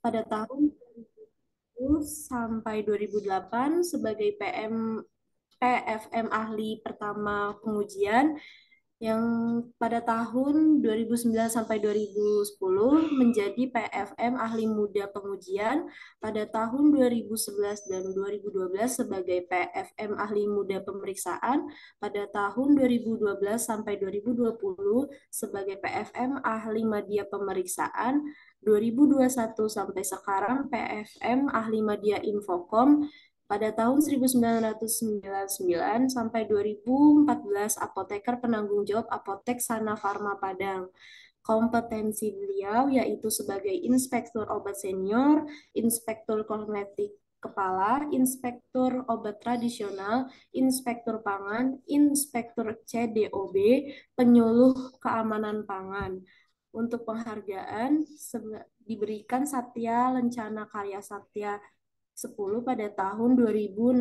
pada tahun 2000 sampai 2008 sebagai PFM ahli pertama pengujian yang pada tahun 2009 sampai 2010 menjadi PFM ahli muda pengujian, pada tahun 2011 dan 2012 sebagai PFM ahli muda pemeriksaan, pada tahun 2012 sampai 2020 sebagai PFM ahli media pemeriksaan, 2021 sampai sekarang PFM ahli media infokom, pada tahun 1999 sampai 2014 apoteker penanggung jawab Apotek Sana Farma Padang. Kompetensi beliau yaitu sebagai Inspektur Obat Senior, Inspektur Kosmetik Kepala, Inspektur Obat Tradisional, Inspektur Pangan, Inspektur CDOB, Penyuluh Keamanan Pangan. Untuk penghargaan diberikan Satya Lencana Karya Satya 10 pada tahun 2016,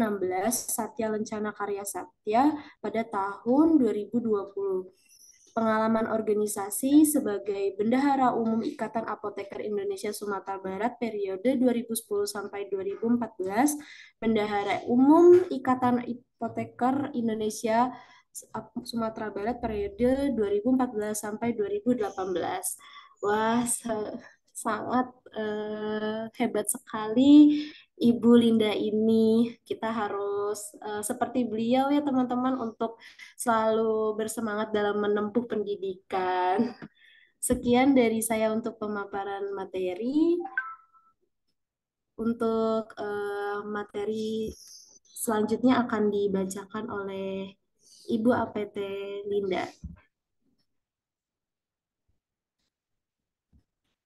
Satya Lencana Karya Satya pada tahun 2020. Pengalaman organisasi sebagai Bendahara Umum Ikatan Apoteker Indonesia Sumatera Barat periode 2010 sampai 2014, Bendahara Umum Ikatan Apoteker Indonesia Sumatera Barat periode 2014 sampai 2018. Wah, sangat hebat sekali Ibu Linda ini. Kita harus seperti beliau ya teman-teman untuk selalu bersemangat dalam menempuh pendidikan. Sekian dari saya untuk pemaparan materi. Untuk materi selanjutnya akan dibacakan oleh Ibu APT Linda.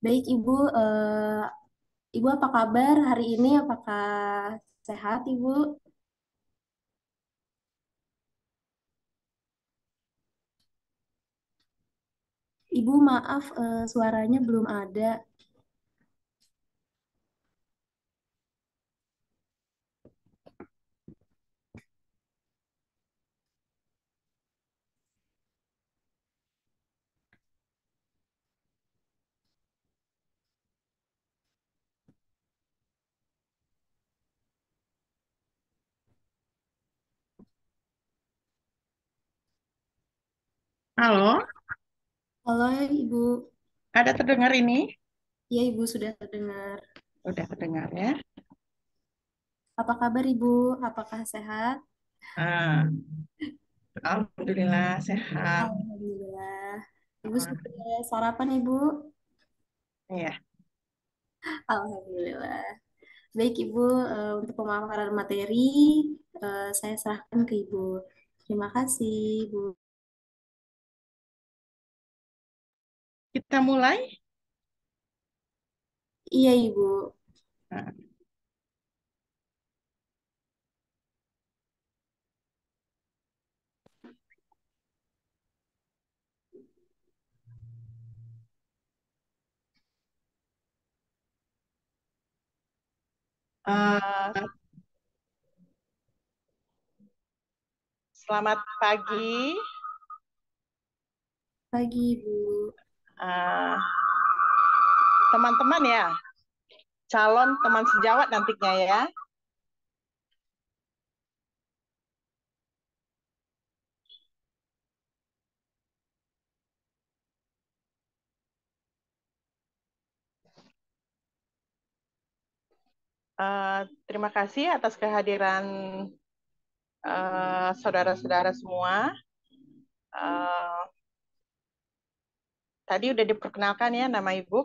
Baik Ibu, Ibu apa kabar hari ini? Apakah sehat Ibu? Ibu maaf, suaranya belum ada. Halo, Halo Ibu, ada terdengar ini? ya Ibu sudah terdengar. Udah terdengar ya. Apa kabar Ibu? Apakah sehat? Ah, Alhamdulillah sehat. Alhamdulillah. Ibu Ah, sudah sarapan Ibu? iya, Alhamdulillah. Baik Ibu, untuk pemaparan materi saya serahkan ke Ibu. Terima kasih Ibu. kita mulai. Iya Ibu. Nah, eh, selamat pagi, Pagi Ibu. eh, teman-teman ya, calon teman sejawat nantinya ya. Terima kasih atas kehadiran saudara-saudara semua. Eh, Tadi udah diperkenalkan ya nama Ibu.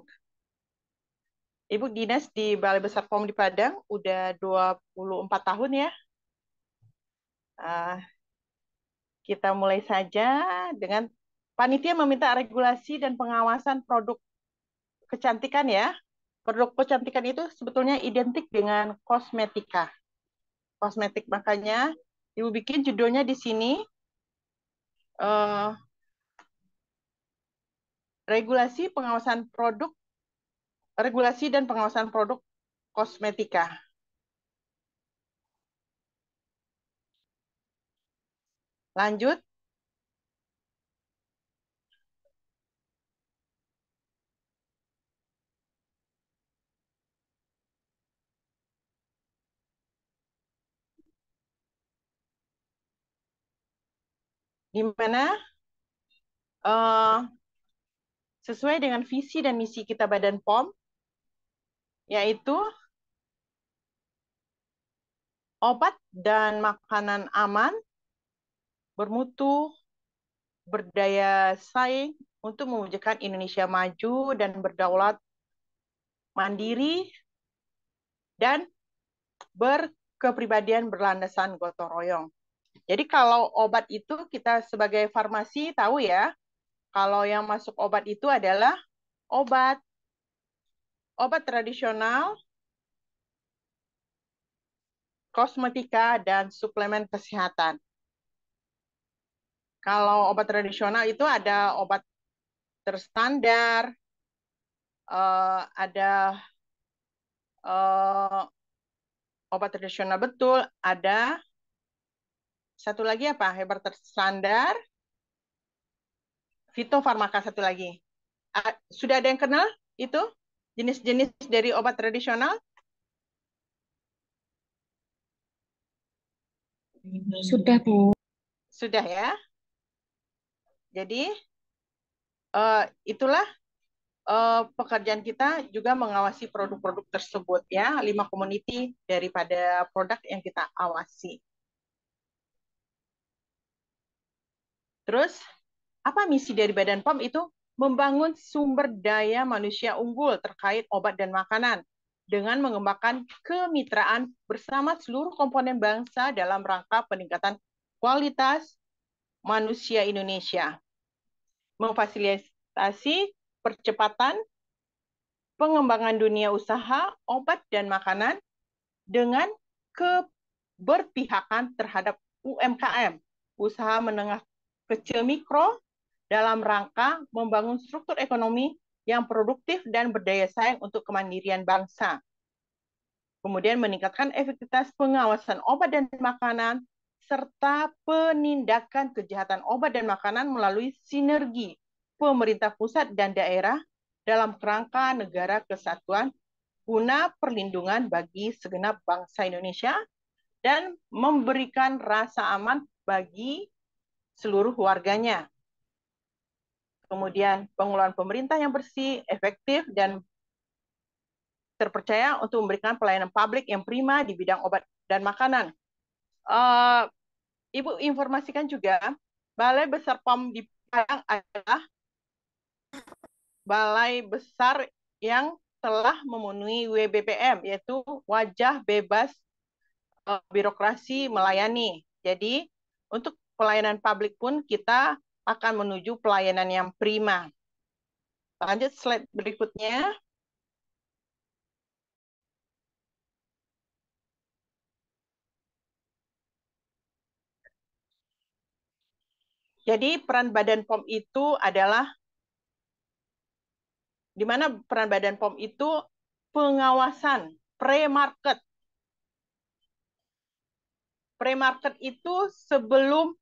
Ibu dinas di Balai Besar POM di Padang udah 24 tahun ya. Eh, Kita mulai saja dengan panitia meminta regulasi dan pengawasan produk kecantikan ya. Produk kecantikan itu sebetulnya identik dengan kosmetika. Kosmetik makanya Ibu bikin judulnya di sini eh, regulasi dan pengawasan produk kosmetika. Lanjut, di mana eh, sesuai dengan visi dan misi kita Badan POM, yaitu obat dan makanan aman, bermutu, berdaya saing untuk mewujudkan Indonesia maju dan berdaulat, mandiri, dan berkepribadian berlandasan gotong royong. Jadi kalau obat itu kita sebagai farmasi tahu ya, kalau yang masuk obat itu adalah obat, obat tradisional, kosmetika, dan suplemen kesehatan. Kalau obat tradisional itu ada obat terstandar, ada eh, obat tradisional betul, ada satu lagi apa? Hebat terstandar, fitofarmaka satu lagi. Sudah ada yang kenal itu jenis-jenis dari obat tradisional? Sudah, Bu. Sudah ya. Jadi itulah pekerjaan kita juga mengawasi produk-produk tersebut ya, 5 community daripada produk yang kita awasi. Terus apa misi dari Badan POM itu? Membangun sumber daya manusia unggul terkait obat dan makanan dengan mengembangkan kemitraan bersama seluruh komponen bangsa dalam rangka peningkatan kualitas manusia Indonesia, memfasilitasi percepatan pengembangan dunia usaha obat dan makanan dengan keberpihakan terhadap UMKM, usaha menengah kecil mikro, dalam rangka membangun struktur ekonomi yang produktif dan berdaya saing untuk kemandirian bangsa. Kemudian meningkatkan efektivitas pengawasan obat dan makanan, serta penindakan kejahatan obat dan makanan melalui sinergi pemerintah pusat dan daerah dalam kerangka negara kesatuan guna perlindungan bagi segenap bangsa Indonesia dan memberikan rasa aman bagi seluruh warganya. Kemudian pengelolaan pemerintah yang bersih, efektif, dan terpercaya untuk memberikan pelayanan publik yang prima di bidang obat dan makanan. Ibu informasikan juga, Balai Besar POM di Padang adalah balai besar yang telah memenuhi WBPM, yaitu wajah bebas birokrasi melayani. Jadi, untuk pelayanan publik pun kita akan menuju pelayanan yang prima. Lanjut slide berikutnya. Jadi peran Badan POM itu adalah di mana peran Badan POM itu pengawasan pre-market. Pre-market itu sebelum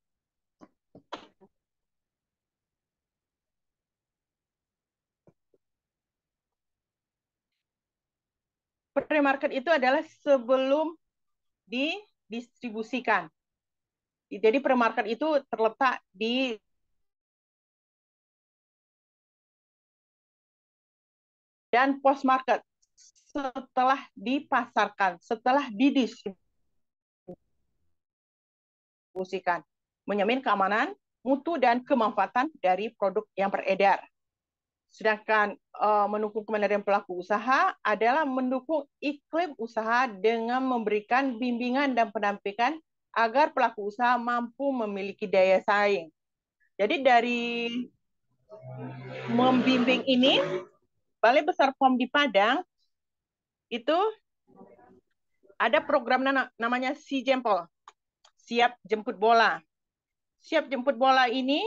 pre-market itu adalah sebelum didistribusikan. Jadi pre-market itu terletak di dan post-market setelah dipasarkan, setelah didistribusikan, menjamin keamanan, mutu, dan kemanfaatan dari produk yang beredar. Sedangkan mendukung kemandirian pelaku usaha adalah mendukung iklim usaha dengan memberikan bimbingan dan pendampingan agar pelaku usaha mampu memiliki daya saing. Jadi dari membimbing ini, Balai Besar POM di Padang itu ada program namanya Si Jempol, siap jemput bola. Siap jemput bola ini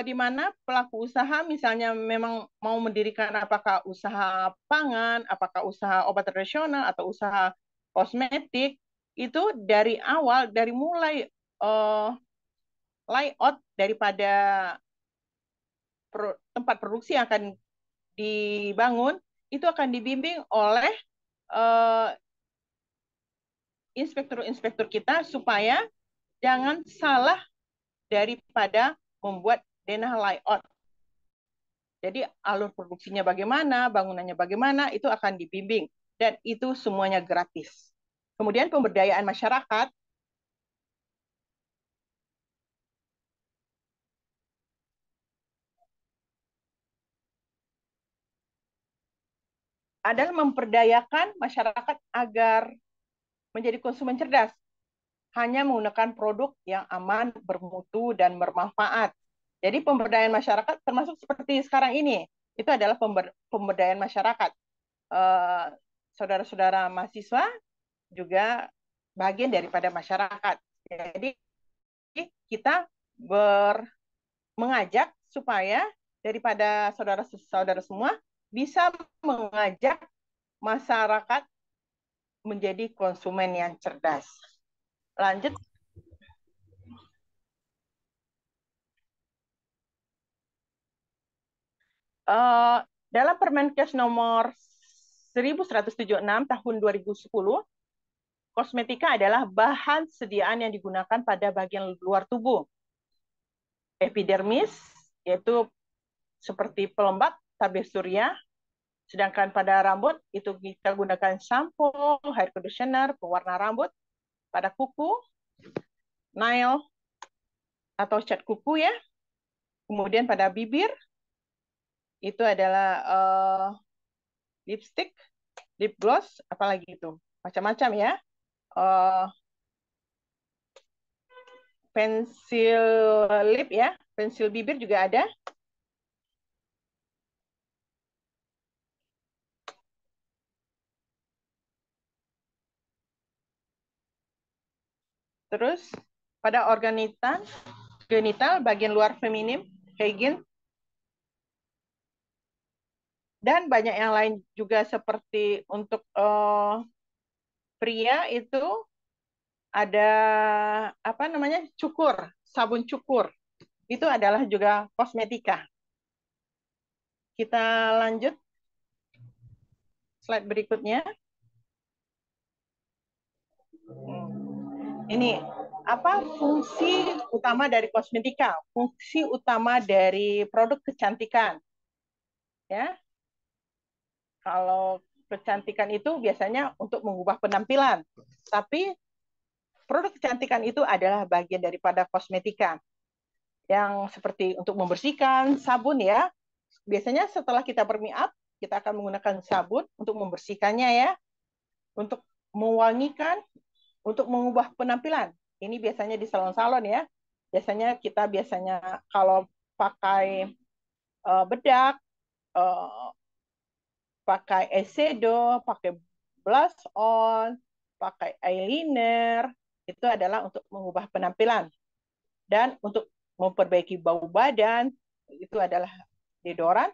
di mana pelaku usaha misalnya memang mau mendirikan apakah usaha pangan, apakah usaha obat tradisional atau usaha kosmetik, itu dari awal, dari mulai layout daripada tempat produksi yang akan dibangun, itu akan dibimbing oleh inspektur-inspektur kita supaya jangan salah daripada membuat denah layout. Jadi alur produksinya bagaimana, bangunannya bagaimana, itu akan dibimbing. Dan itu semuanya gratis. Kemudian pemberdayaan masyarakat, adalah memperdayakan masyarakat agar menjadi konsumen cerdas. Hanya menggunakan produk yang aman, bermutu, dan bermanfaat. Jadi pemberdayaan masyarakat termasuk seperti sekarang ini. Itu adalah pemberdayaan masyarakat. Saudara-saudara mahasiswa juga bagian daripada masyarakat. Jadi kita mengajak supaya daripada saudara-saudara semua bisa mengajak masyarakat menjadi konsumen yang cerdas. Lanjut. Dalam Permenkes nomor 1176 tahun 2010, kosmetika adalah bahan sediaan yang digunakan pada bagian luar tubuh. Epidermis, yaitu seperti pelembab, tabir surya. Sedangkan pada rambut, itu kita gunakan sampo, hair conditioner, pewarna rambut. Pada kuku, nail, atau cat kuku ya. Kemudian pada bibir, itu adalah lipstick, lip gloss, apalagi itu. Macam-macam ya. Pensil lip ya, pensil bibir juga ada. Terus pada organ genital bagian luar feminim, hygiene, dan banyak yang lain juga seperti untuk pria itu ada apa namanya cukur, sabun cukur. Itu adalah juga kosmetika. Kita lanjut slide berikutnya. Ini apa fungsi utama dari kosmetika? Fungsi utama dari produk kecantikan. Ya. Kalau kecantikan itu biasanya untuk mengubah penampilan. Tapi produk kecantikan itu adalah bagian daripada kosmetika. Yang seperti untuk membersihkan, sabun ya. Biasanya setelah kita bermake up, kita akan menggunakan sabun untuk membersihkannya ya. Untuk mewangikan, untuk mengubah penampilan. Ini biasanya di salon-salon ya. Biasanya kalau pakai bedak, pakai eyeshadow, pakai blush on, pakai eyeliner, itu adalah untuk mengubah penampilan. Dan untuk memperbaiki bau badan, itu adalah deodoran,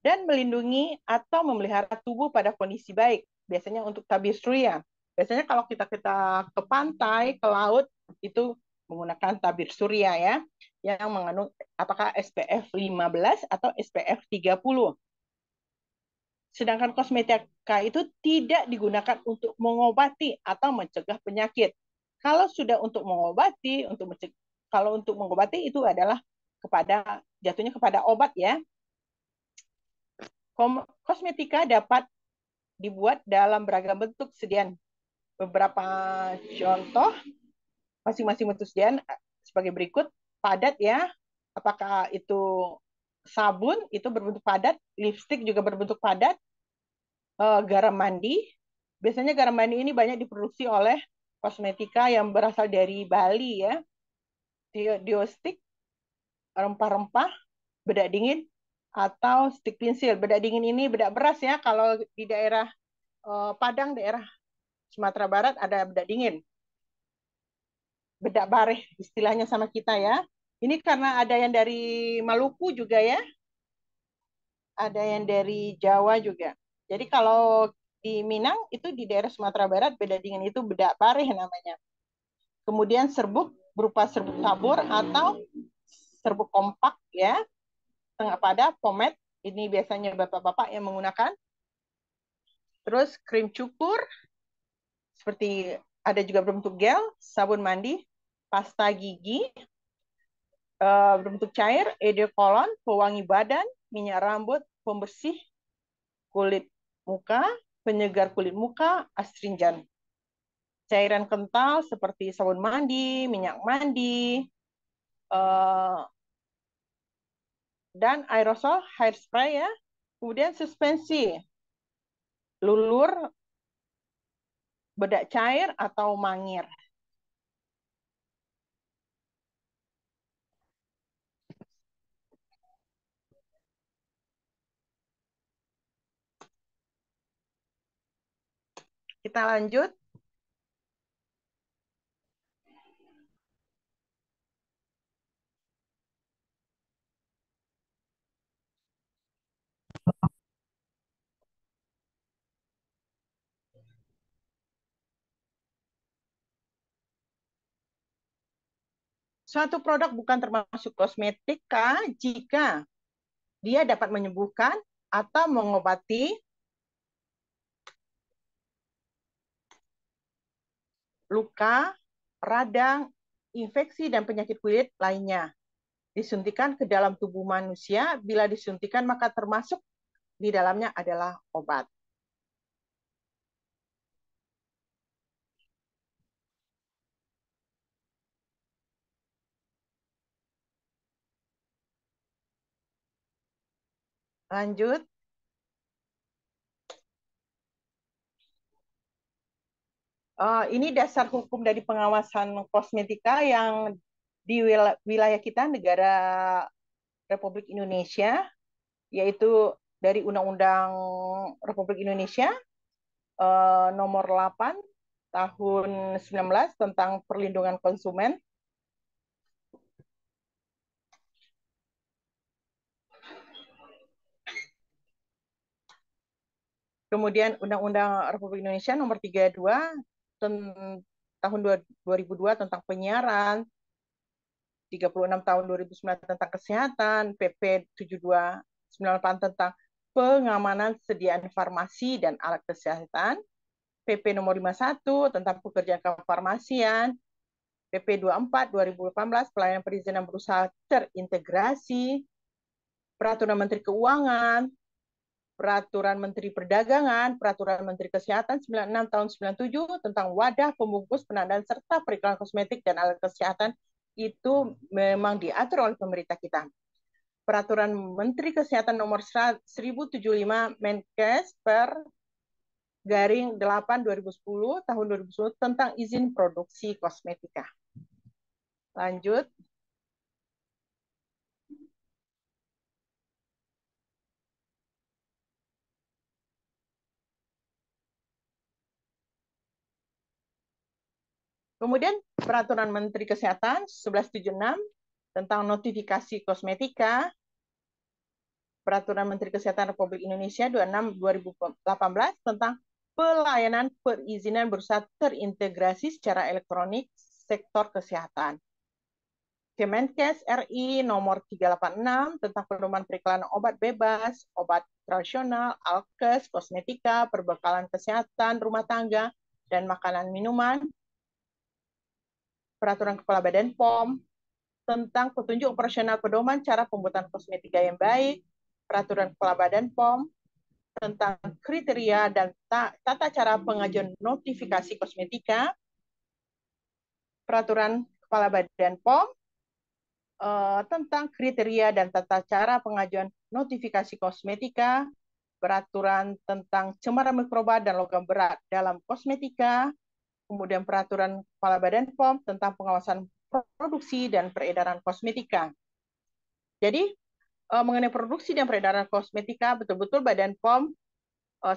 dan melindungi atau memelihara tubuh pada kondisi baik. Biasanya untuk tabir surya. Biasanya kalau kita ke pantai, ke laut, itu menggunakan tabir surya ya, yang mengandung apakah SPF 15 atau SPF 30. Sedangkan kosmetika itu tidak digunakan untuk mengobati atau mencegah penyakit. Kalau sudah untuk mengobati, kalau untuk mengobati itu adalah jatuhnya kepada obat ya. Kosmetika dapat dibuat dalam beragam bentuk sediaan. Beberapa contoh masing-masing bentuk sediaan sebagai berikut. Padat ya, apakah itu sabun itu berbentuk padat, lipstick juga berbentuk padat, garam mandi. Biasanya garam mandi ini banyak diproduksi oleh kosmetika yang berasal dari Bali ya. Diostik, rempah-rempah, bedak dingin, atau stik pensil. Bedak dingin ini bedak beras ya. Kalau di daerah Padang, daerah Sumatera Barat ada bedak dingin. Bedak bareh istilahnya sama kita ya. Ini karena ada yang dari Maluku juga ya. Ada yang dari Jawa juga. Jadi kalau di Minang itu di daerah Sumatera Barat bedak dingin itu bedak bareh namanya. Kemudian serbuk berupa serbuk tabur atau serbuk kompak ya. Tengah pada pomade, ini biasanya bapak-bapak yang menggunakan. Terus krim cukur seperti ada juga berbentuk gel, sabun mandi, pasta gigi, berbentuk cair, edekolon, pewangi badan, minyak rambut, pembersih kulit muka, penyegar kulit muka, astringent. Cairan kental seperti sabun mandi, minyak mandi, dan aerosol, hairspray ya. Kemudian suspensi, lulur, bedak cair atau mangir. Kita lanjut. Suatu produk bukan termasuk kosmetika jika dia dapat menyembuhkan atau mengobati luka, radang, infeksi, dan penyakit kulit lainnya. Disuntikan ke dalam tubuh manusia, bila disuntikan maka termasuk di dalamnya adalah obat. Lanjut. Ini dasar hukum dari pengawasan kosmetika yang di wilayah kita, negara Republik Indonesia, yaitu dari Undang-Undang Republik Indonesia nomor 8 tahun 19 tentang perlindungan konsumen. Kemudian Undang-Undang Republik Indonesia nomor 32 tahun 2002 tentang penyiaran, 36 tahun 2009 tentang kesehatan, PP 7298 tentang pengamanan sediaan farmasi dan alat kesehatan, PP nomor 51 tentang pekerjaan kefarmasian, PP 24 2018 pelayanan perizinan berusaha terintegrasi, Peraturan Menteri Keuangan, Peraturan Menteri Perdagangan, Peraturan Menteri Kesehatan 96 tahun 97 tentang wadah, pembungkus, penandaan, serta periklanan kosmetik dan alat kesehatan itu memang diatur oleh pemerintah kita. Peraturan Menteri Kesehatan nomor 1075 Menkes per garing 8 2010 tahun 2010 tentang izin produksi kosmetika. Lanjut. Kemudian Peraturan Menteri Kesehatan 1176 tentang notifikasi kosmetika, Peraturan Menteri Kesehatan Republik Indonesia 26 2018 tentang pelayanan perizinan berusaha terintegrasi secara elektronik sektor kesehatan. Kemenkes RI nomor 386 tentang pedoman periklanan obat bebas, obat tradisional, alkes, kosmetika, perbekalan kesehatan rumah tangga, dan makanan minuman. Peraturan Kepala Badan POM tentang petunjuk operasional pedoman cara pembuatan kosmetika yang baik, Peraturan Kepala Badan POM tentang kriteria dan tata cara pengajuan notifikasi kosmetika, Peraturan Kepala Badan POM tentang kriteria dan tata cara pengajuan notifikasi kosmetika, Peraturan tentang cemaran mikroba dan logam berat dalam kosmetika, kemudian Peraturan Kepala Badan POM tentang pengawasan produksi dan peredaran kosmetika. Jadi mengenai produksi dan peredaran kosmetika, betul-betul Badan POM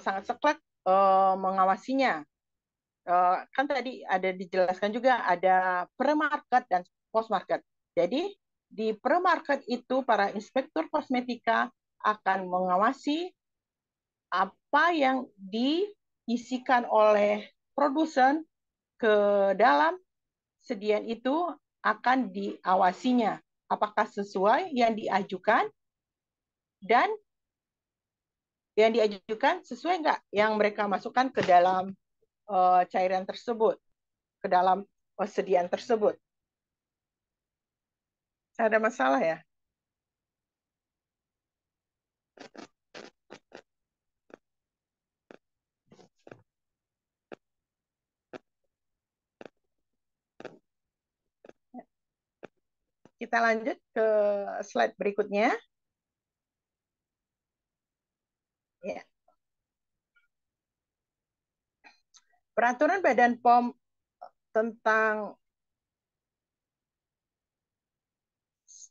sangat saklek mengawasinya. Kan tadi ada dijelaskan juga ada pre-market dan post-market. Jadi di pre-market itu para inspektur kosmetika akan mengawasi apa yang diisikan oleh produsen ke dalam sediaan itu akan diawasinya. Apakah sesuai yang diajukan dan yang diajukan sesuai nggak yang mereka masukkan ke dalam cairan tersebut, ke dalam sediaan tersebut. Ada masalah ya? Kita lanjut ke slide berikutnya. Ya. Peraturan Badan POM tentang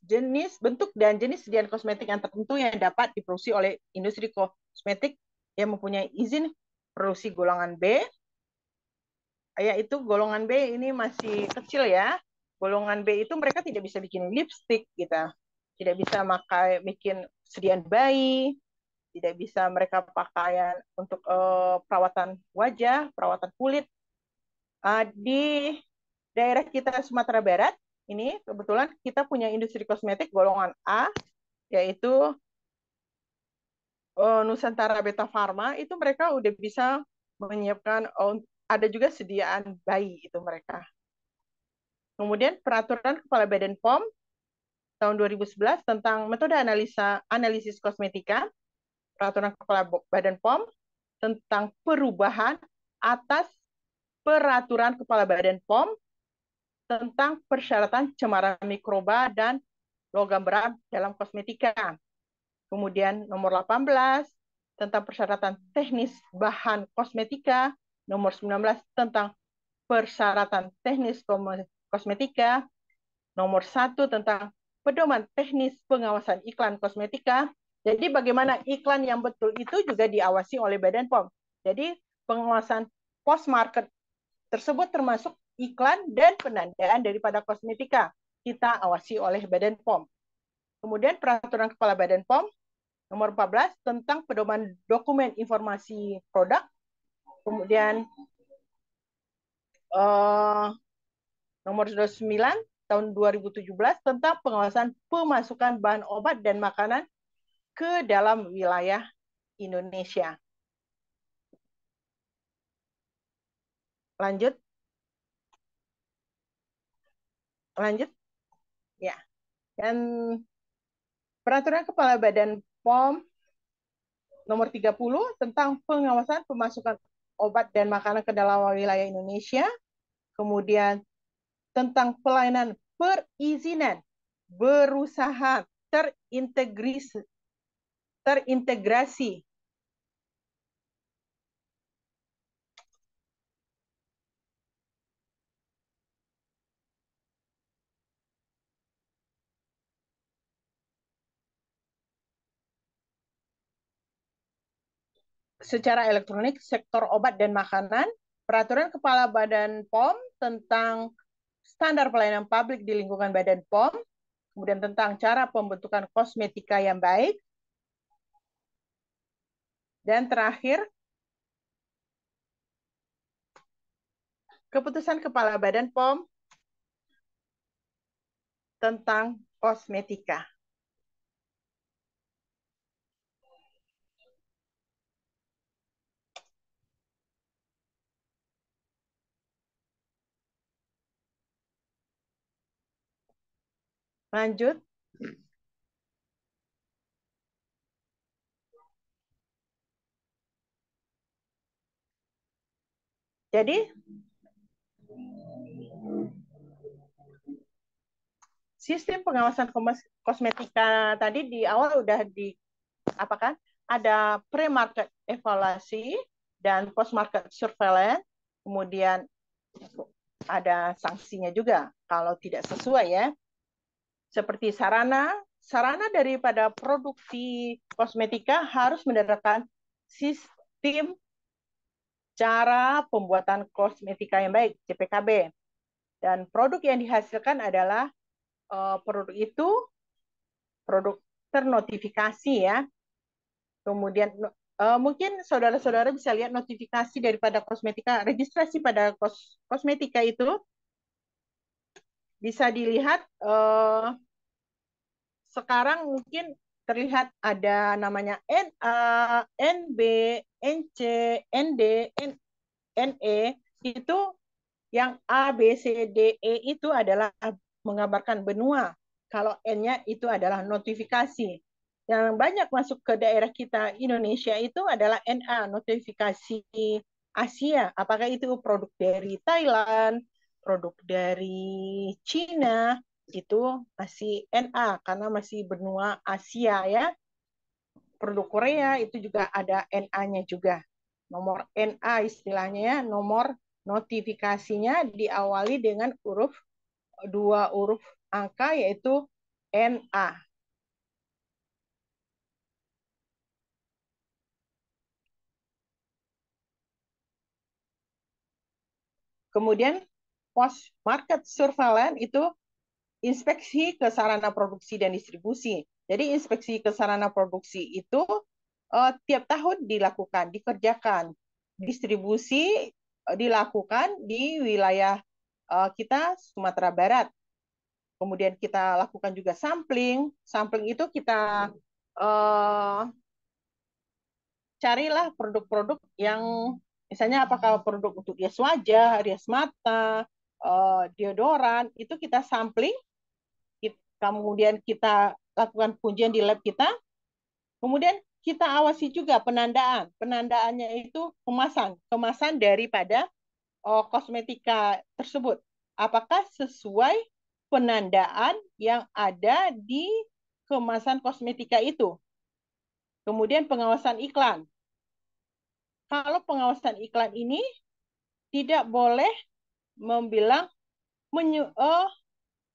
jenis, bentuk, dan jenis sediaan kosmetik yang tertentu yang dapat diproduksi oleh industri kosmetik yang mempunyai izin produksi golongan B, yaitu golongan B ini masih kecil ya. Golongan B itu mereka tidak bisa bikin lipstick gitu. Tidak bisa bikin sediaan bayi, tidak bisa mereka pakaian untuk perawatan wajah, perawatan kulit. Di daerah kita Sumatera Barat, ini kebetulan kita punya industri kosmetik golongan A, yaitu Nusantara Beta Pharma, itu mereka udah bisa menyiapkan, ada juga sediaan bayi itu mereka. Kemudian peraturan Kepala Badan POM tahun 2011 tentang metode analisis kosmetika, peraturan Kepala Badan POM tentang perubahan atas peraturan Kepala Badan POM tentang persyaratan cemaran mikroba dan logam berat dalam kosmetika. Kemudian nomor 18 tentang persyaratan teknis bahan kosmetika, nomor 19 tentang persyaratan teknis kosmetika, nomor 1 tentang pedoman teknis pengawasan iklan kosmetika. Jadi bagaimana iklan yang betul itu juga diawasi oleh Badan POM. Jadi pengawasan post market tersebut termasuk iklan dan penandaan daripada kosmetika kita awasi oleh Badan POM. Kemudian peraturan Kepala Badan POM nomor 14 tentang pedoman dokumen informasi produk. Kemudian nomor 29 tahun 2017 tentang pengawasan pemasukan bahan obat dan makanan ke dalam wilayah Indonesia. Lanjut. Lanjut. Ya. Dan peraturan Kepala Badan POM nomor 30 tentang pengawasan pemasukan obat dan makanan ke dalam wilayah Indonesia. Kemudian tentang pelayanan perizinan berusaha terintegrasi secara elektronik sektor obat dan makanan, peraturan Kepala Badan POM tentang standar pelayanan publik di lingkungan Badan POM, kemudian tentang cara pembentukan kosmetika yang baik, dan terakhir, keputusan Kepala Badan POM tentang kosmetika. Lanjut. Jadi, sistem pengawasan kosmetika tadi di awal udah apakan? Ada pre-market evaluasi dan post-market surveillance, kemudian ada sanksinya juga kalau tidak sesuai ya. Seperti sarana daripada produksi kosmetika harus menerapkan sistem cara pembuatan kosmetika yang baik, CPKB. Dan produk yang dihasilkan adalah produk itu produk ternotifikasi ya. Kemudian mungkin saudara-saudara bisa lihat notifikasi daripada kosmetika, registrasi pada kosmetika itu bisa dilihat sekarang mungkin terlihat ada namanya NA, NB, NC, ND, NE, itu yang A, B, C, D, E itu adalah menggambarkan benua. Kalau N-nya itu adalah notifikasi. Yang banyak masuk ke daerah kita Indonesia itu adalah NA, notifikasi Asia. Apakah itu produk dari Thailand, produk dari Cina, itu masih NA karena masih benua Asia ya. Produk Korea itu juga ada NA-nya juga. Nomor NA istilahnya ya, nomor notifikasinya diawali dengan dua huruf angka yaitu NA. Kemudian post market surveillance itu inspeksi ke sarana produksi dan distribusi. Jadi inspeksi ke sarana produksi itu tiap tahun dikerjakan. Distribusi dilakukan di wilayah kita Sumatera Barat. Kemudian kita lakukan juga sampling. Sampling itu kita uh, carilah produk-produk yang misalnya apakah produk untuk rias wajah, rias mata, deodoran, itu kita sampling, kemudian kita lakukan pengujian di lab kita, kemudian kita awasi juga penandaan. Penandaannya itu kemasan daripada kosmetika tersebut. Apakah sesuai penandaan yang ada di kemasan kosmetika itu. Kemudian pengawasan iklan. Kalau pengawasan iklan ini tidak boleh membilang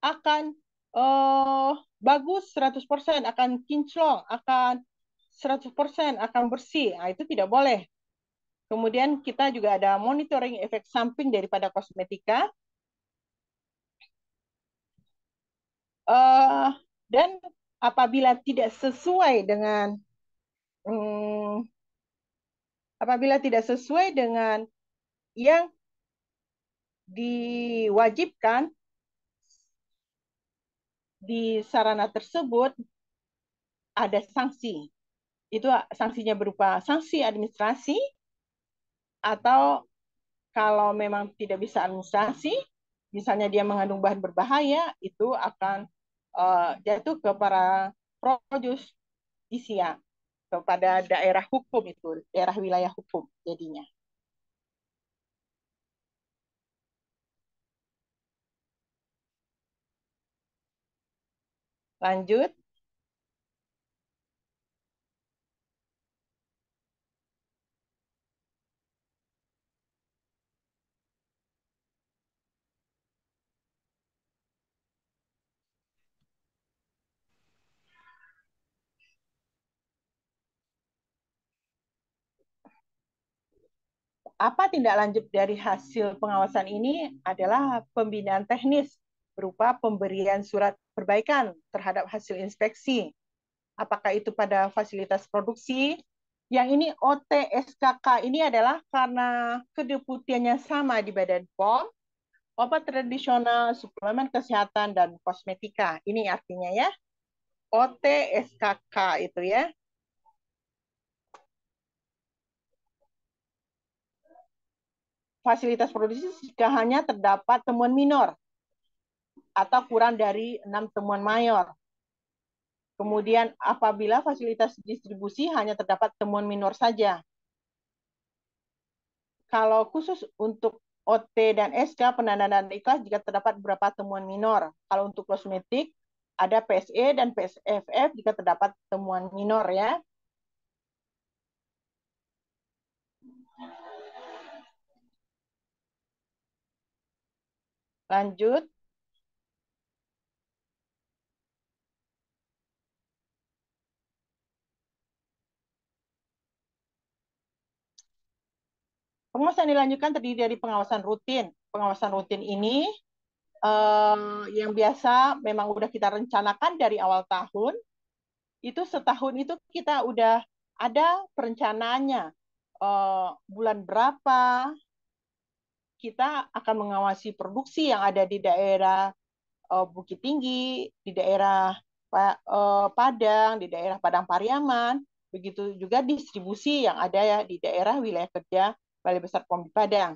akan bagus 100%, akan kinclong, akan 100% akan bersih. Nah, itu tidak boleh. Kemudian kita juga ada monitoring efek samping daripada kosmetika. Dan apabila tidak sesuai dengan yang diwajibkan di sarana tersebut, ada sanksi. Itu sanksinya berupa sanksi administrasi, atau kalau memang tidak bisa administrasi, misalnya dia mengandung bahan berbahaya, itu akan jatuh ke para projustisia, kepada daerah hukum itu, daerah wilayah hukum jadinya. Lanjut. Apa tindak lanjut dari hasil pengawasan ini adalah pembinaan teknis berupa pemberian surat perbaikan terhadap hasil inspeksi. Apakah itu pada fasilitas produksi? Yang ini OTSKK ini adalah karena kedeputiannya sama di Badan POM, obat tradisional, suplemen kesehatan, dan kosmetika. Ini artinya ya, OTSKK itu ya. Fasilitas produksi jika hanya terdapat temuan minor atau kurang dari 6 temuan mayor. Kemudian apabila fasilitas distribusi hanya terdapat temuan minor saja. Kalau khusus untuk OT dan SK, penandanan iklan jika terdapat beberapa temuan minor. Kalau untuk kosmetik, ada PSE dan PSFF jika terdapat temuan minor ya. Lanjut. Pengawasan dilanjutkan terdiri dari pengawasan rutin. Pengawasan rutin ini yang biasa memang udah kita rencanakan dari awal tahun. Itu setahun itu kita udah ada perencanaannya. Bulan berapa kita akan mengawasi produksi yang ada di daerah Bukit Tinggi, di daerah Padang, di daerah Padang Pariaman, begitu juga distribusi yang ada ya di daerah wilayah kerja Balai Besar POM di Padang.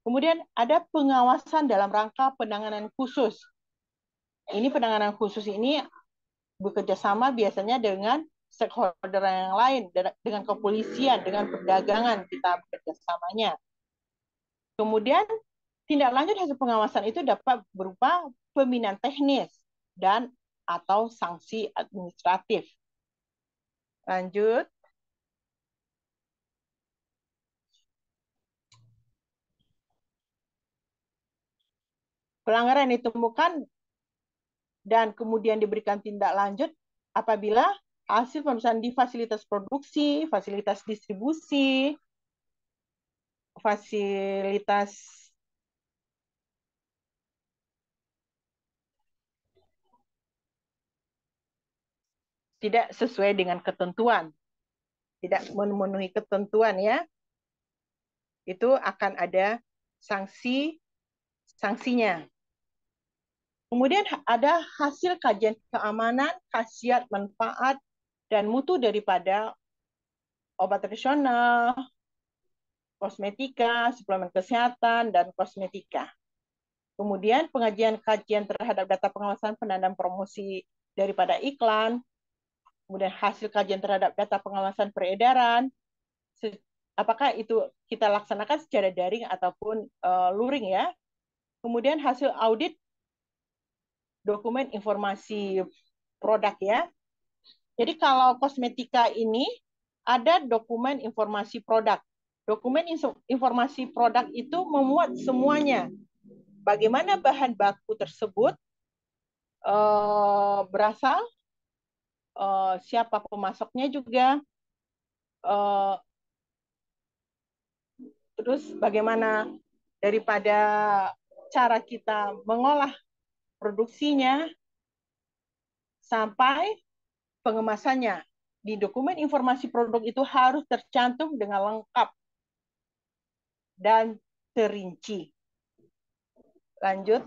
Kemudian ada pengawasan dalam rangka penanganan khusus. Ini penanganan khusus ini bekerja sama biasanya dengan stakeholder yang lain, dengan kepolisian, dengan perdagangan kita bekerja samanya. Kemudian tindak lanjut hasil pengawasan itu dapat berupa pembinaan teknis dan atau sanksi administratif. Lanjut. Pelanggaran ditemukan dan kemudian diberikan tindak lanjut apabila hasil pemeriksaan di fasilitas produksi, fasilitas distribusi, fasilitas tidak sesuai dengan ketentuan, tidak memenuhi ketentuan ya, itu akan ada sanksinya. Kemudian ada hasil kajian keamanan, khasiat, manfaat, dan mutu daripada obat tradisional, kosmetika, suplemen kesehatan, dan kosmetika. Kemudian pengajian kajian terhadap data pengawasan penandaan promosi daripada iklan, kemudian hasil kajian terhadap data pengawasan peredaran, apakah itu kita laksanakan secara daring ataupun luring ya. Kemudian hasil audit dokumen informasi produk ya. Jadi kalau kosmetika ini ada dokumen informasi produk. Dokumen informasi produk itu memuat semuanya. Bagaimana bahan baku tersebut berasal, siapa pemasoknya juga, terus bagaimana daripada cara kita mengolah produksinya sampai pengemasannya. Di dokumen informasi produk itu harus tercantum dengan lengkap dan terinci. Lanjut.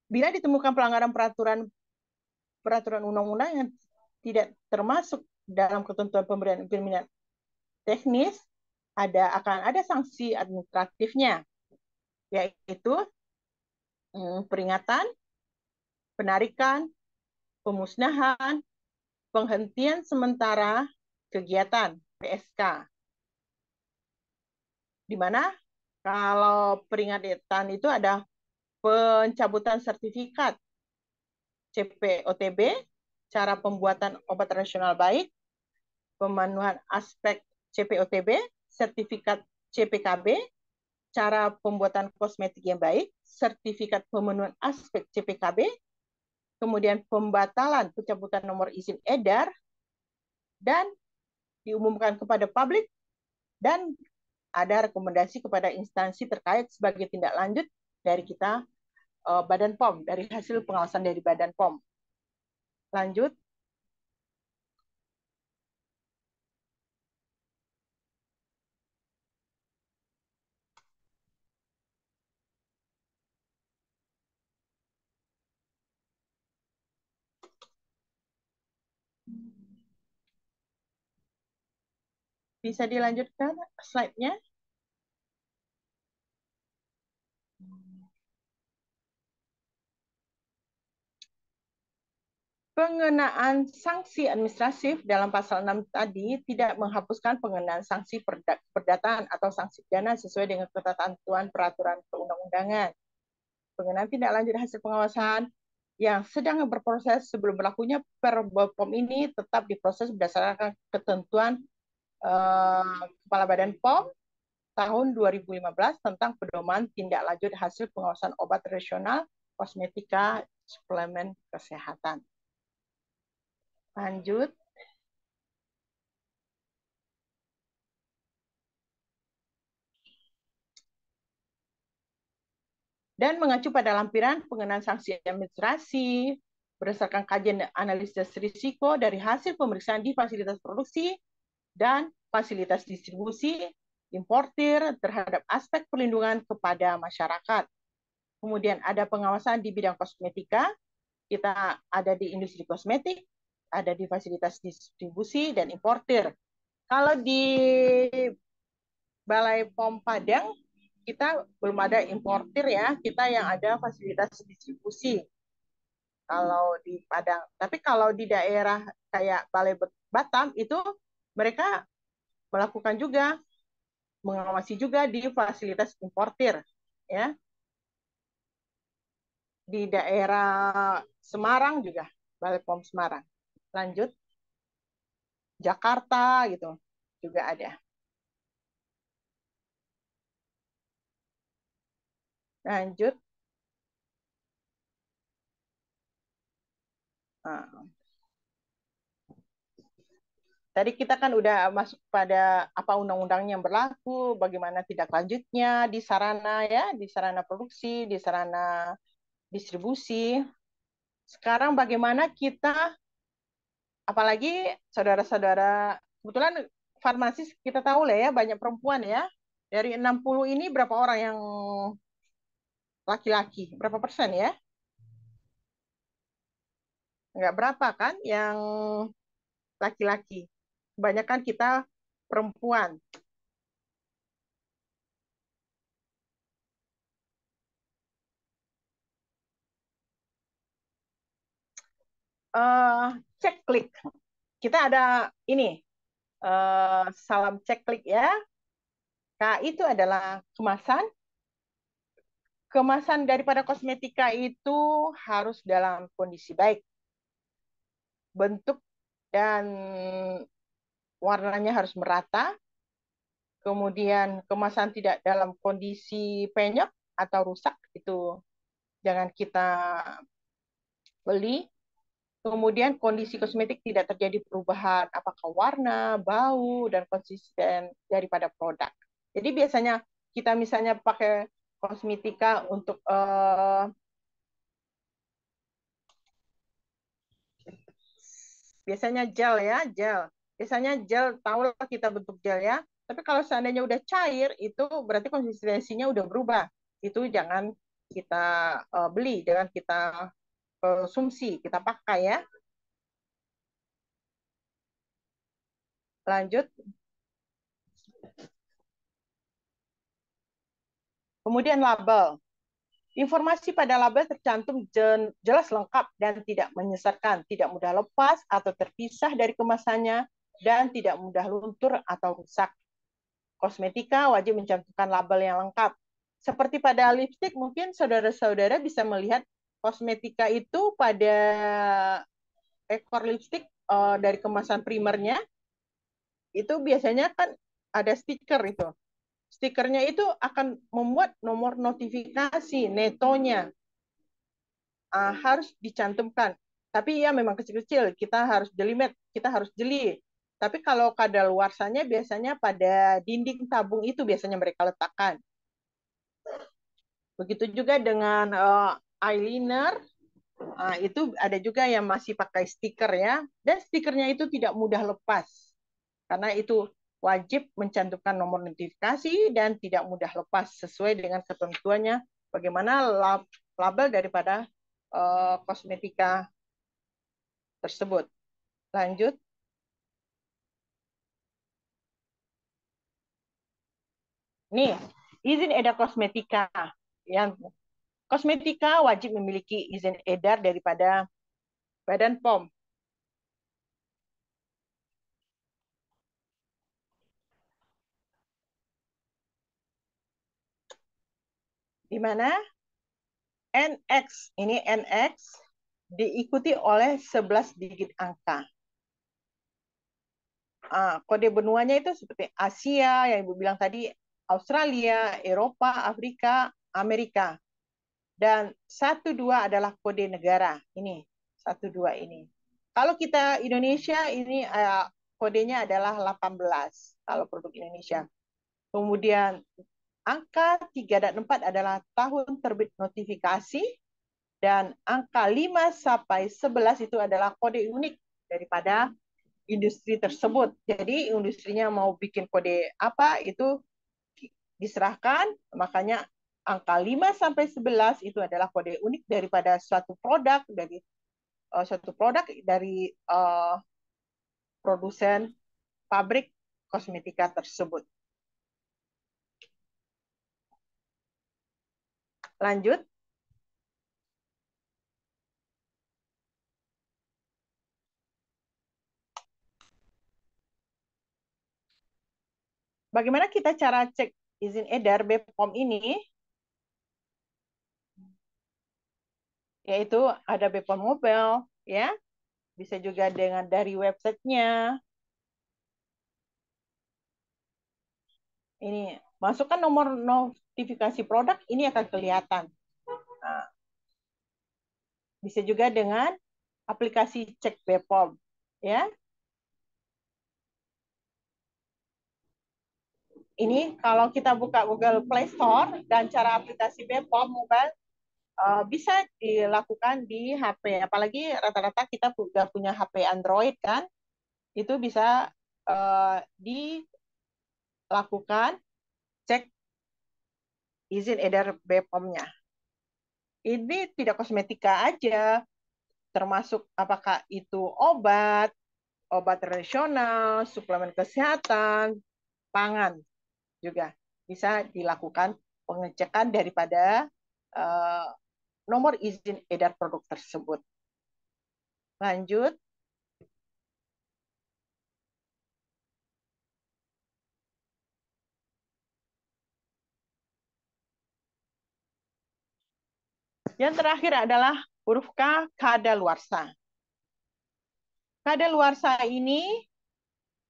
Bila ditemukan pelanggaran peraturan undang-undang yang tidak termasuk dalam ketentuan pemberian teknis, akan ada sanksi administratifnya, yaitu peringatan, penarikan, pemusnahan, penghentian sementara kegiatan (PSK). Di mana kalau peringatan itu ada pencabutan sertifikat CPOTB, cara pembuatan obat tradisional baik, pemenuhan aspek CPOTB, sertifikat CPKB, cara pembuatan kosmetik yang baik, sertifikat pemenuhan aspek CPKB, kemudian pembatalan pencabutan nomor izin edar, dan diumumkan kepada publik, dan ada rekomendasi kepada instansi terkait sebagai tindak lanjut dari kita, Badan POM, dari hasil pengawasan dari Badan POM. Lanjut. Bisa dilanjutkan slide-nya? Pengenaan sanksi administratif dalam pasal 6 tadi tidak menghapuskan pengenaan sanksi perdataan atau sanksi pidana sesuai dengan ketentuan peraturan perundang-undangan. Pengenaan tindak lanjut hasil pengawasan yang sedang berproses sebelum berlakunya POM ini tetap diproses berdasarkan ketentuan Kepala Badan POM tahun 2015 tentang pedoman tindak lanjut hasil pengawasan obat tradisional, kosmetika, suplemen kesehatan. Lanjut. Dan mengacu pada lampiran pengenaan sanksi administrasi berdasarkan kajian analisis risiko dari hasil pemeriksaan di fasilitas produksi dan fasilitas distribusi, importir terhadap aspek perlindungan kepada masyarakat. Kemudian ada pengawasan di bidang kosmetika, kita ada di industri kosmetik, ada di fasilitas distribusi dan importir. Kalau di Balai POM Padang, kita belum ada importir ya, kita yang ada fasilitas distribusi kalau di Padang. Tapi kalau di daerah kayak Balai Batam itu mereka melakukan juga, mengawasi juga di fasilitas importir ya. Di daerah Semarang juga, Balai POM Semarang. Lanjut, Jakarta gitu juga ada. Lanjut. Nah, tadi kita kan udah masuk pada apa undang-undang yang berlaku, bagaimana tindak lanjutnya di sarana ya, di sarana produksi, di sarana distribusi. Sekarang bagaimana kita, apalagi saudara-saudara, kebetulan farmasis kita tahu lah ya, banyak perempuan ya. Dari 60 ini berapa orang yang laki-laki? Berapa persen ya? Nggak berapa kan yang laki-laki. Kebanyakan kita perempuan. Eh, Cek klik. Kita ada ini, salam cek klik ya. K itu adalah kemasan. Kemasan daripada kosmetika itu harus dalam kondisi baik. Bentuk dan warnanya harus merata. Kemudian kemasan tidak dalam kondisi penyok atau rusak, itu jangan kita beli. Kemudian kondisi kosmetik tidak terjadi perubahan apakah warna, bau, dan konsisten daripada produk. Jadi biasanya kita misalnya pakai kosmetika untuk biasanya gel ya, gel. Biasanya gel, tahulah kita bentuk gel ya. Tapi kalau seandainya udah cair, itu berarti konsistensinya udah berubah. Itu jangan kita beli, jangan kita konsumsi, kita pakai ya. Lanjut. Kemudian label. Informasi pada label tercantum jelas lengkap dan tidak menyesatkan, tidak mudah lepas atau terpisah dari kemasannya, dan tidak mudah luntur atau rusak. Kosmetika wajib mencantumkan label yang lengkap. Seperti pada lipstik, mungkin saudara-saudara bisa melihat kosmetika itu pada ekor lipstik dari kemasan primernya, itu biasanya kan ada stiker itu. Stikernya itu akan membuat nomor notifikasi netonya harus dicantumkan. Tapi ya memang kecil-kecil, kita harus jelimet, kita harus jeli. Tapi kalau kadaluarsanya biasanya pada dinding tabung itu biasanya mereka letakkan. Begitu juga dengan eyeliner, itu ada juga yang masih pakai stiker ya. Dan stikernya itu tidak mudah lepas. Karena itu wajib mencantumkan nomor notifikasi dan tidak mudah lepas sesuai dengan ketentuannya bagaimana label daripada kosmetika tersebut. Lanjut. Nih, izin edar kosmetika. Yang kosmetika wajib memiliki izin edar daripada Badan POM. Di mana NX, ini NX diikuti oleh 11 digit angka. Kode benuanya itu seperti Asia, yang Ibu bilang tadi, Australia, Eropa, Afrika, Amerika. Dan 12 adalah kode negara. Ini, 12 ini. Kalau kita Indonesia, ini kodenya adalah 18, kalau produk Indonesia. Kemudian angka 3 dan 4 adalah tahun terbit notifikasi, dan angka 5 sampai 11 itu adalah kode unik daripada industri tersebut. Jadi industrinya mau bikin kode apa itu diserahkan, makanya angka 5 sampai 11 itu adalah kode unik daripada suatu produk dari produsen pabrik kosmetika tersebut. Lanjut. Bagaimana kita cara cek izin edar BPOM ini? Yaitu ada BPOM Mobile, ya. Bisa juga dengan dari websitenya. Ini masukkan nomor notifikasi produk, ini akan kelihatan. Nah, bisa juga dengan aplikasi cek BPOM, ya. Ini kalau kita buka Google Play Store dan cara aplikasi BPOM mobile bisa dilakukan di HP. Apalagi rata-rata kita juga punya HP Android kan, itu bisa dilakukan cek izin edar BPOM-nya. Ini tidak kosmetika aja, termasuk apakah itu obat, obat tradisional, suplemen kesehatan, pangan juga bisa dilakukan pengecekan daripada uh, nomor izin edar produk tersebut. Lanjut. Yang terakhir adalah huruf K, kadaluarsa. Kadaluarsa ini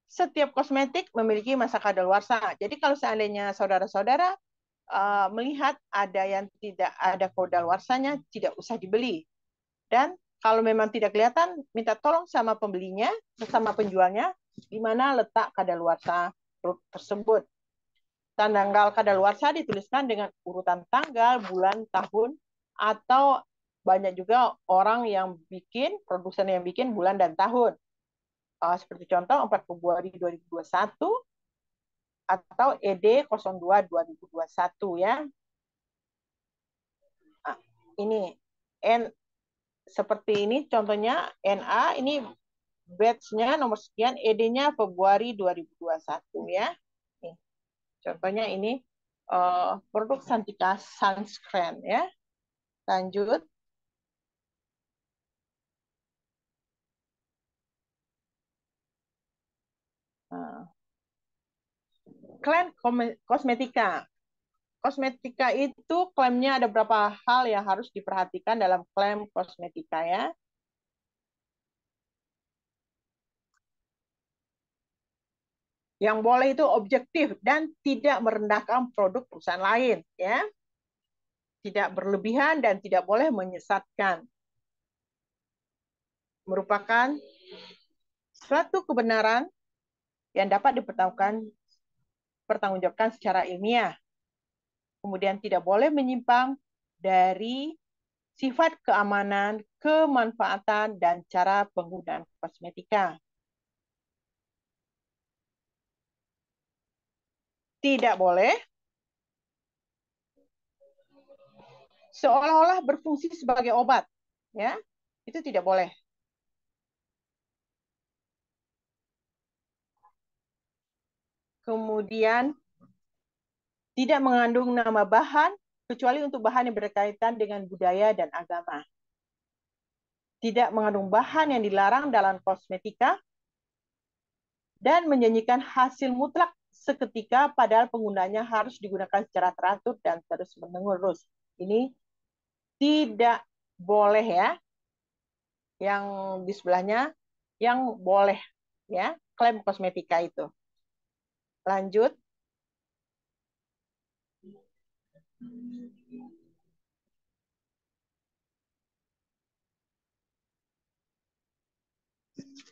setiap kosmetik memiliki masa kadaluarsa. Jadi kalau seandainya saudara-saudara melihat ada yang tidak ada kadaluarsanya, tidak usah dibeli. Dan kalau memang tidak kelihatan, minta tolong sama pembelinya, sama penjualnya, di mana letak kadaluarsa produk tersebut. Tanggal kadaluarsa dituliskan dengan urutan tanggal, bulan, tahun, atau banyak juga orang yang bikin, produsen yang bikin bulan dan tahun. Seperti contoh 4 Februari 2021 atau ED 02 2021 ya. Ini N seperti ini contohnya NA ini batch-nya nomor sekian, ED-nya Februari 2021 ya. Nih, contohnya ini produk Santika Sunscreen ya. Lanjut. Klaim kosmetika. Kosmetika itu klaimnya ada beberapa hal yang harus diperhatikan dalam klaim kosmetika ya. Yang boleh itu objektif dan tidak merendahkan produk perusahaan lain ya. Tidak berlebihan dan tidak boleh menyesatkan. Merupakan suatu kebenaran yang dapat dipertanggungjawabkan secara ilmiah. Kemudian tidak boleh menyimpang dari sifat keamanan, kemanfaatan, dan cara penggunaan kosmetika. Tidak boleh seolah-olah berfungsi sebagai obat, ya, itu tidak boleh. Kemudian tidak mengandung nama bahan kecuali untuk bahan yang berkaitan dengan budaya dan agama. Tidak mengandung bahan yang dilarang dalam kosmetika dan menjanjikan hasil mutlak seketika padahal penggunanya harus digunakan secara teratur dan terus-menerus. Ini tidak boleh ya. Yang di sebelahnya yang boleh ya, klaim kosmetika itu. Lanjut.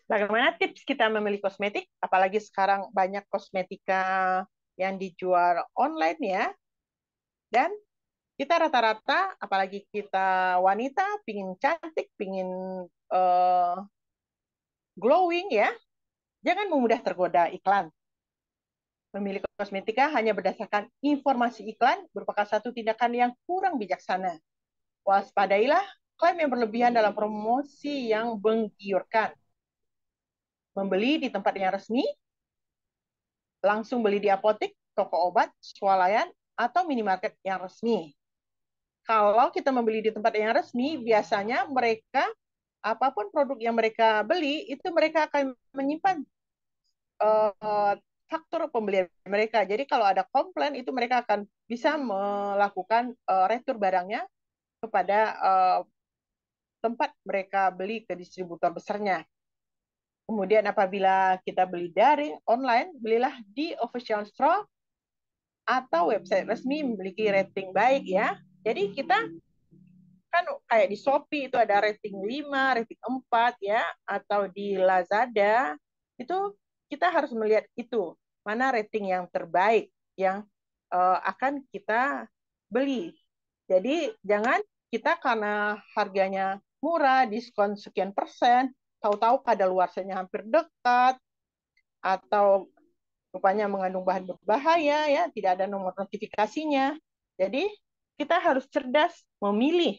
Bagaimana tips kita memilih kosmetik? Apalagi sekarang banyak kosmetika yang dijual online ya. Dan kita rata-rata, apalagi kita wanita, pingin cantik, pingin glowing ya, jangan memudah tergoda iklan. Memilih kosmetika hanya berdasarkan informasi iklan merupakan satu tindakan yang kurang bijaksana. Waspadailah klaim yang berlebihan dalam promosi yang menggiurkan. Membeli di tempat yang resmi, langsung beli di apotek, toko obat, swalayan, atau minimarket yang resmi. kalau kita membeli di tempat yang resmi, biasanya mereka apapun produk yang mereka beli itu mereka akan menyimpan eh, faktur pembelian mereka. Jadi kalau ada komplain itu mereka akan bisa melakukan retur barangnya kepada tempat mereka beli ke distributor besarnya. Kemudian apabila kita beli dari online, belilah di official store atau website resmi memiliki rating baik ya. Jadi kita kan kayak di Shopee itu ada rating 5, rating 4 ya, atau di Lazada itu kita harus melihat itu mana rating yang terbaik yang akan kita beli. Jadi jangan kita karena harganya murah, diskon sekian persen, tahu-tahu kadaluarsanya hampir dekat atau rupanya mengandung bahan berbahaya ya, tidak ada nomor notifikasinya. Jadi kita harus cerdas memilih